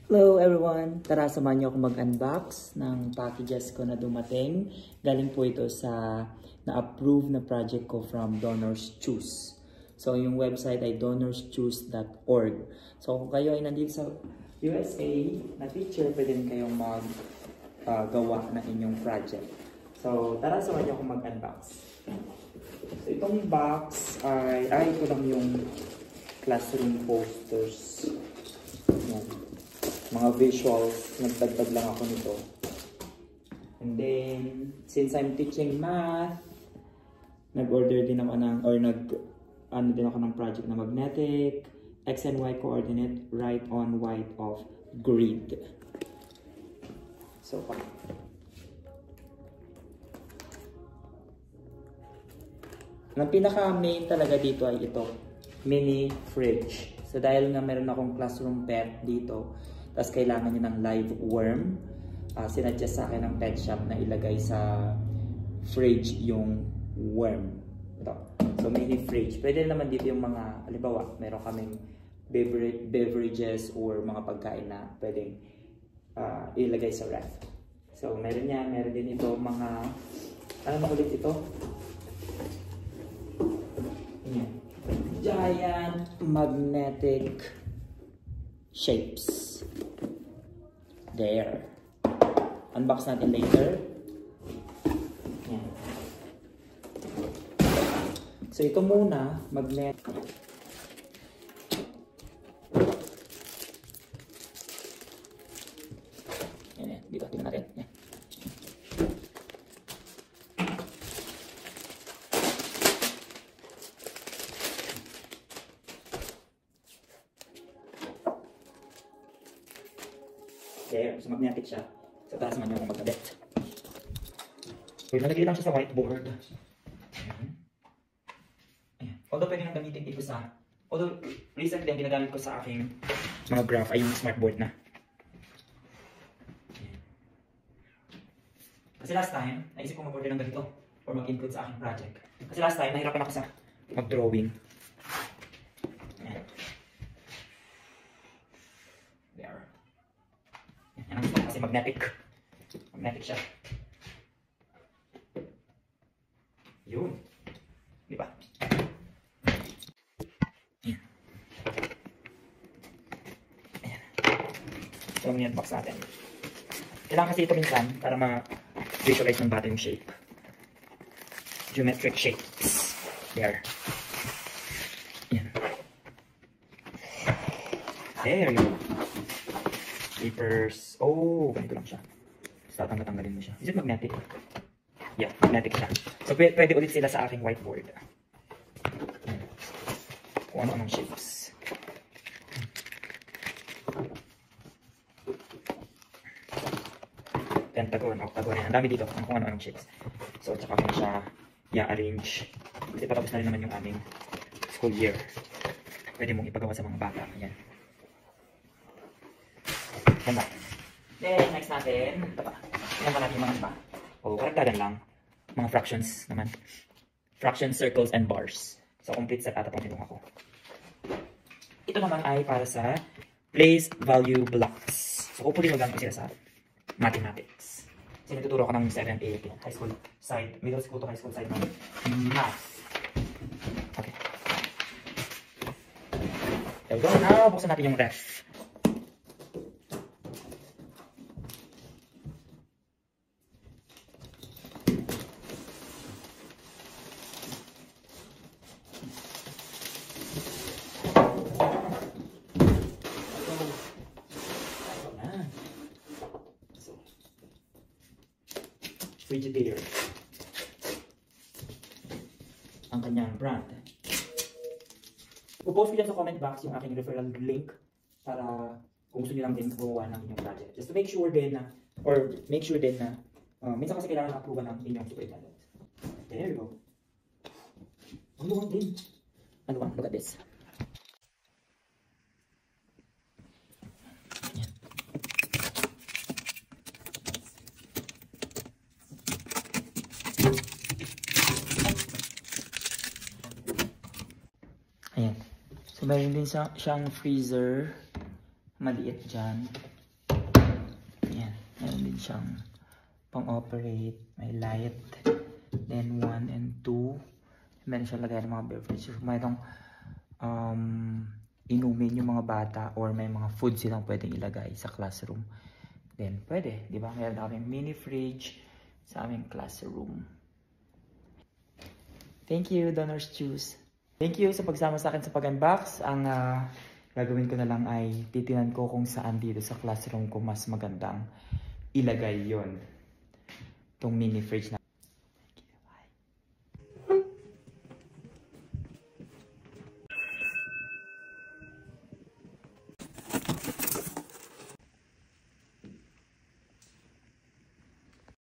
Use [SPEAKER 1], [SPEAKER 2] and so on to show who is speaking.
[SPEAKER 1] Hello everyone! Tara, samahan niyo ako mag-unbox ng packages ko na dumating. Galing po ito sa na-approve na project ko from Donors Choose. So yung website ay donorschoose.org. So kung kayo ay nandito sa USA na teacher, pwede rin kayong gawa ng inyong project. So tara, samahan niyo ako mag-unbox. So itong box ay ito lang yung classroom posters. Yan. Mga visuals, nagdagdag lang ako nito. And then, since I'm teaching math, nag-order din ako din ako ng project na magnetic, X and Y coordinate, right on white of grid. So, ang pinaka-main talaga dito ay ito, mini fridge. So, dahil nga meron akong classroom pet dito, tapos kailangan niya ng live worm. Sinadjust sa akin ng pet shop na ilagay sa fridge yung worm. Ito. So mini fridge. Pwede naman dito yung mga, halimbawa, meron kaming beverages or mga pagkain na pwedeng ilagay sa ref. So meron yan. Meron din ito mga, ano na ulit ito? Yan. Giant magnetic shapes. There. Unbox natin later. Yan. So ito muna, magnet. Yan, dito tingnan natin. Yan. There, so magnetic siya. Sa taas naman yung magkabit. So, nalagay lang siya sa whiteboard. Ayan. Although pwede nang gamitin ito although recently ang ginagamit ko sa aking mga graph ay yung smartboard na. Ayan. Kasi last time, naisip ko mag-order ng ganito or mag-include sa aking project. Kasi last time, nahirapan ako sa mag-drawing. Ayan. There. Yan ang gusto kasi magnetic. Magnetic siya. Yun. Di ba? Ayan. Ayan. So, i-unbox natin. Kailangan kasi ito minsan para ma-visualize ng bata yung shape. Geometric shapes. There. Ayan. There you go. Papers. Oh, ganito lang siya. Tapos tatanggalin mo siya. Is it magnetic? Yeah, magnetic siya. So, pwede ulit sila sa aking whiteboard. Kung ano-anong shapes. Pentagon, octagon. Ang dami dito kung ano-anong shapes. So, tsaka ko na siya i-arrange. Kasi patapos na rin naman yung aming school year. Pwede mong ipagawa sa mga bata. Ayan. Ganda. Then, next natin, ito pa. Tignan pa natin yung mga iba. O, karagdagan lang. Mga fractions naman. Fractions, circles, and bars. So, complete set ata pang kinuha ko. Ito naman ay para sa place value blocks. So, hopefully magamit ko sila sa mathematics. Kasi natuturo ko ng 7, 8, high school side, middle school to high school side ng math. Okay. There we go. Now, buksan natin yung ref. Frigidaire. Ang kanyang brand. Pupost ko dyan sa comment box yung aking referral link para kung gusto nyo lang din gumawa ng inyong project. Just to make sure din na, minsan kasi kailangan approve ng inyong superintendent. There you go. Ano din? Ano ba? Look at this. Ayan. So, meron din siyang freezer. Maliit dyan. Meron din siyang pang-operate. May light. Then 1 and 2. Meron siya lagay ng mga beverages. Mayroong inumin yung mga bata or may mga food silang pwedeng ilagay sa classroom. Then pwede, di ba? Meron kaming mini fridge sa aming classroom. Thank you, Donors Choose. Thank you sa pagsama sa akin sa pag-unbox. Ang gagawin ko na lang ay titinan ko kung saan dito sa classroom ko mas magandang ilagay yon. Itong mini fridge na